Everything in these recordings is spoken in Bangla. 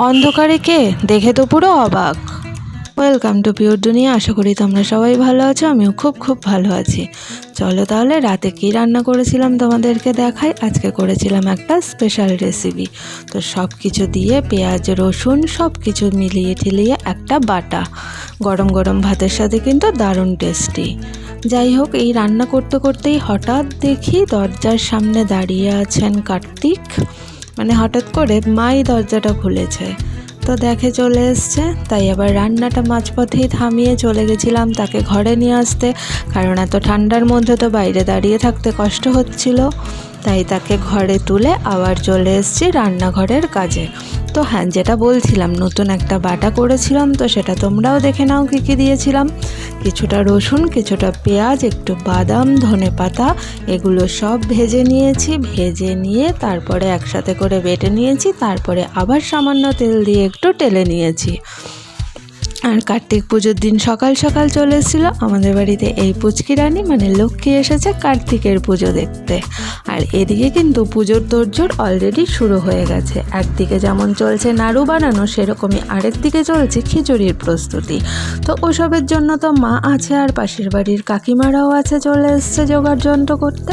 অন্ধকারে কে দেখে তো পুরো অবাক। ওয়েলকাম টু পিওর দুনিয়া। আশা করি তোমরা সবাই ভালো আছো, আমিও খুব ভালো আছি। চলো তাহলে রাতে কি রান্না করেছিলাম তোমাদেরকে দেখাই। আজকে করেছিলাম একটা স্পেশাল রেসিপি। তো সব কিছু দিয়ে পেঁয়াজ রসুন সব কিছু মিলিয়ে ঠিলিয়ে একটা বাটা, গরম গরম ভাতের সাথে কিন্তু দারুণ টেস্টি। যাই হোক, এই রান্না করতে করতেই হঠাৎ দেখি দরজার সামনে দাঁড়িয়ে আছেন কার্তিক। মানে হঠাৎ করে মাই দরজাটা খুলেছে, তো দেখে চলে এসছে। তাই আবার রান্নাটা মাঝপথেই থামিয়ে চলে গেছিলাম তাকে ঘরে নিয়ে আসতে, কারণ এত ঠান্ডার মধ্যে তো বাইরে দাঁড়িয়ে থাকতে কষ্ট হচ্ছিল। তাই তাকে ঘরে তুলে আবার চলে এসেছি রান্নাঘরের কাজে। তো হ্যাঁ, যেটা বলছিলাম, নতুন একটা বাটা করেছিলাম, তো সেটা তোমরাও দেখে নাও কী কী দিয়েছিলাম। কিছুটা রসুন, কিছুটা পেঁয়াজ, একটু বাদাম, ধনেপাতা, এগুলো সব ভেজে নিয়েছি। ভেজে নিয়ে তারপরে একসাথে করে বেটে নিয়েছি, তারপরে আবার সামান্য তেল দিয়ে একটু টেলে নিয়েছি। আর কার্তিক পুজোর দিন সকাল সকাল চলে এসেছিল আমাদের বাড়িতে এই পুচকি রানী, মানে লক্ষ্মী এসেছে কার্তিকের পুজো দেখতে। আর এদিকে কিন্তু পুজোর তোড়জোড় অলরেডি শুরু হয়ে গেছে। একদিকে যেমন চলছে নাড়ু বানানো, সেরকমই আরেক দিকে চলছে খিচুড়ির প্রস্তুতি। তো ওসবের জন্য তো মা আছে, আর পাশের বাড়ির কাকিমারাও আছে, চলে এসছে জোগাড় যন্ত্র করতে।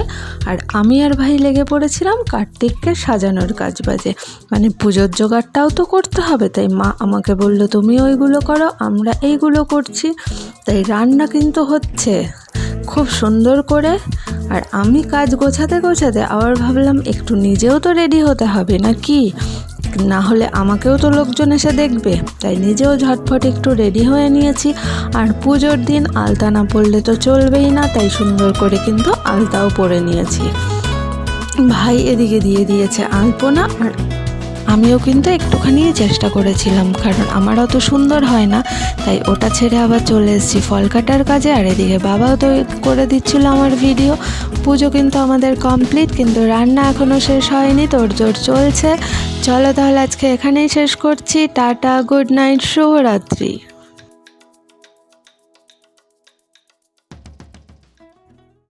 আর আমি আর ভাই লেগে পড়েছিলাম কার্তিককে সাজানোর কাজ বাজে, মানে পুজোর জোগাড়টাও তো করতে হবে। তাই মা আমাকে বলল, তুমি ওইগুলো করো, আমরা এইগুলো করছি। তাই রান্না কিন্তু হচ্ছে খুব সুন্দর করে। আর আমি কাজ গোছাতে গোছাতে আবার ভাবলাম একটু নিজেও তো রেডি হতে হবে নাকি, না হলে আমাকেও তো লোকজন এসে দেখবে। তাই নিজেও ঝটফট একটু রেডি হয়ে নিয়েছি। আর পুজোর দিন আলতা না পরলে তো চলবেই না, তাই সুন্দর করে কিন্তু আলতাও পরে নিয়েছি। ভাই এদিকে দিয়ে দিয়েছে আলপনা, আর আমিও কিন্তু একটুখানি চেষ্টা করেছিলাম, কারণ আমার অত সুন্দর হয় না। তাই ওটা ছেড়ে আবার চলে এসেছি ফল কাটার কাজে। আর এদিকে বাবাও তো করে দিচ্ছিল আমার ভিডিও। পুজো কিন্তু আমাদের কমপ্লিট, কিন্তু রান্না এখনও শেষ হয়নি, তোড়জোড় চলছে। চলো তাহলে আজকে এখানেই শেষ করছি। টাটা, গুড নাইট, শুভরাত্রি।